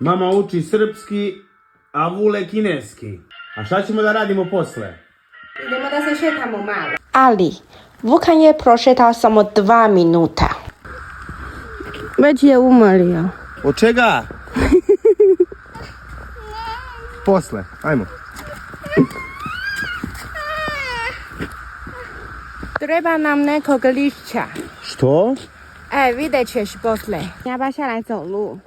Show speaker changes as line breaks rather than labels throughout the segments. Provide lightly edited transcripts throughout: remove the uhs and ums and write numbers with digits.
Mama uči srpski, a Vule kineski. A šta ćemo da radimo posle?
Idemo da se šetamo malo.
Ali, Vukan je prošetao samo 2 minuta.
Već je umorio.
Od čega? Posle, ajmo.
Treba nam nekog lišća.
Što?
vidjet ćeš poslije. 你要不要下来走路？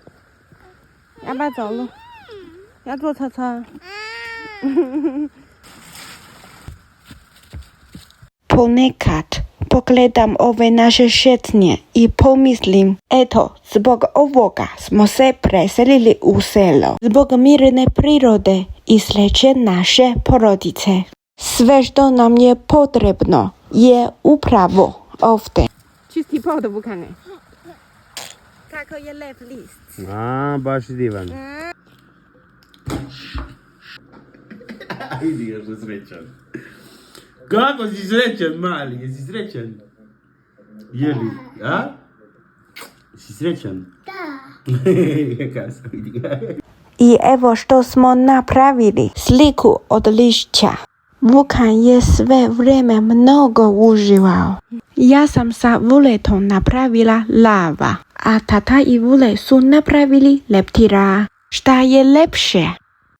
要不要走路？要坐车车。
Ponekad pogledam ove naše šetnje i pomislim, eto, zbog ovoga smo se preselili u selo. Zbog mirne prirode i sreće naše porodice. Sve što nam je potrebno je upravo ovdje.
Čisti pod Vukane. Kako je lep list.
A, baš divan. Idi još srećan. Kako si srećan, mali? Jesi srećan? Jeli, a? Si srećan? Da. Kako sam vidi ga.
I evo što smo napravili. Sliku od lišća. Vukan je sve vrijeme mnogo uživao. Ja sam sa Vuletom napravila lava, a tata i Vule su napravili leptira. Šta je lepše?